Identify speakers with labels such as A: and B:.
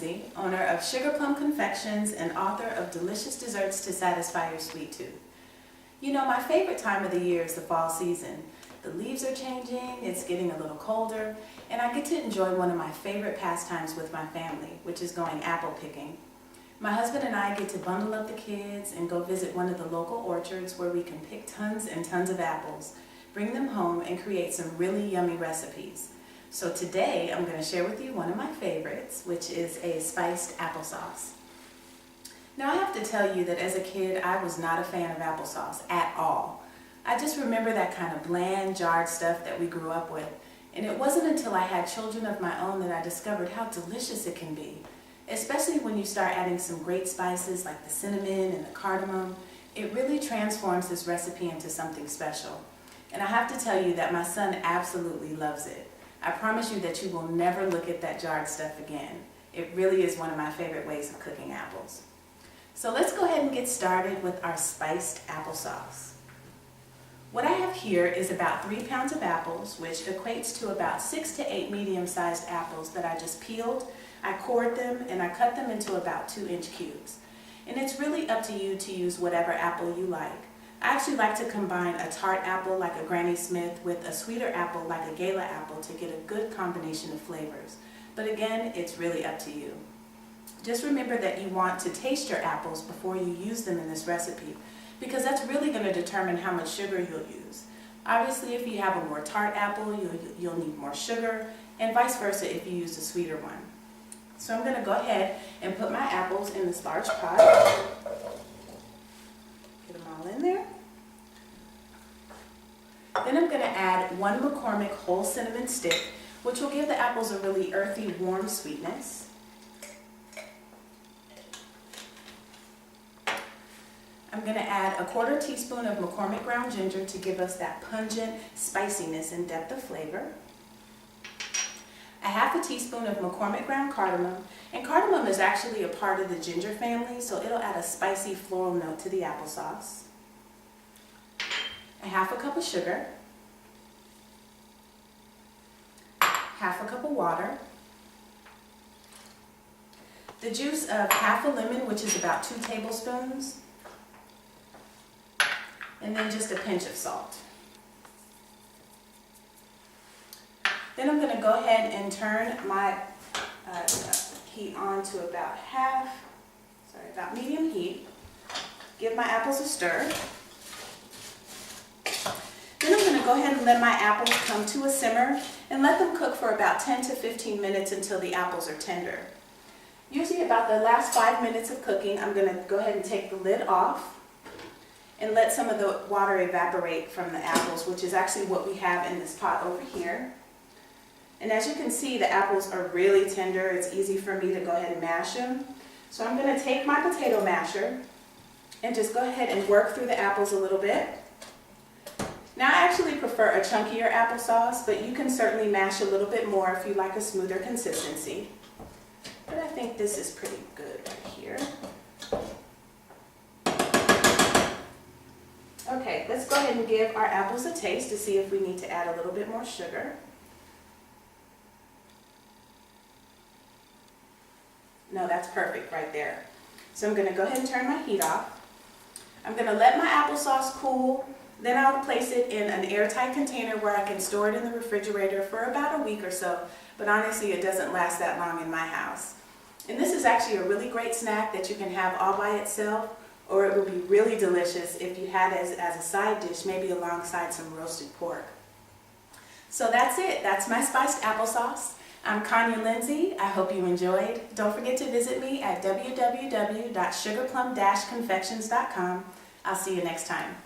A: Lindsey, owner of SugarPlum Confections and author of delicious desserts to satisfy your sweet tooth. You know, my favorite time of the year is the fall season. The leaves are changing, it's getting a little colder, and I get to enjoy one of my favorite pastimes with my family, which is going apple picking. My husband and I get to bundle up the kids and go visit one of the local orchards where we can pick tons and tons of apples, bring them home, and create some really yummy recipes. So today I'm going to share with you one of my favorites, which is a spiced applesauce. Now I have to tell you that as a kid I was not a fan of applesauce at all. I just remember that kind of bland, jarred stuff that we grew up with, and it wasn't until I had children of my own that I discovered how delicious it can be. Especially when you start adding some great spices like the cinnamon and the cardamom, it really transforms this recipe into something special. And I have to tell you that my son absolutely loves it. I promise you that you will never look at that jarred stuff again. It really is one of my favorite ways of cooking apples. So let's go ahead and get started with our spiced applesauce. What I have here is about 3 pounds of apples, which equates to about 6 to 8 medium-sized apples that I just peeled. I cored them and I cut them into about 2-inch cubes. And it's really up to you to use whatever apple you like. I actually like to combine a tart apple like a Granny Smith with a sweeter apple like a Gala apple to get a good combination of flavors. But again, it's really up to you. Just remember that you want to taste your apples before you use them in this recipe, because that's really going to determine how much sugar you'll use. Obviously, if you have a more tart apple, you'll need more sugar, and vice versa if you use a sweeter one. So I'm going to go ahead and put my apples in this large pot. Get them all in there. Then I'm going to add 1 McCormick whole cinnamon stick, which will give the apples a really earthy, warm sweetness. I'm going to add a 1/4 teaspoon of McCormick ground ginger to give us that pungent spiciness and depth of flavor. A 1/2 teaspoon of McCormick ground cardamom, and cardamom is actually a part of the ginger family, so it'll add a spicy floral note to the applesauce. A 1/2 cup of sugar, 1/2 cup of water, the juice of 1/2 lemon, which is about 2 tablespoons, and then just a pinch of salt. Then I'm going to go ahead and turn my heat on to about about medium heat. Give my apples a stir. Then I'm going to go ahead and let my apples come to a simmer and let them cook for about 10 to 15 minutes until the apples are tender. Usually about the last 5 minutes of cooking, I'm going to go ahead and take the lid off and let some of the water evaporate from the apples, which is actually what we have in this pot over here. And as you can see, the apples are really tender. It's easy for me to go ahead and mash them. So I'm going to take my potato masher and just go ahead and work through the apples a little bit. Now I actually prefer a chunkier applesauce, but you can certainly mash a little bit more if you like a smoother consistency. But I think this is pretty good right here. Okay, let's go ahead and give our apples a taste to see if we need to add a little bit more sugar. No, that's perfect right there. So I'm going to go ahead and turn my heat off. I'm going to let my applesauce cool, then I'll place it in an airtight container where I can store it in the refrigerator for about a week or so, but honestly it doesn't last that long in my house. And this is actually a really great snack that you can have all by itself, or it would be really delicious if you had it as a side dish, maybe alongside some roasted pork. So that's it. That's my spiced applesauce. I'm Konya Lindsey. I hope you enjoyed. Don't forget to visit me at www.sugarplum-confections.com. I'll see you next time.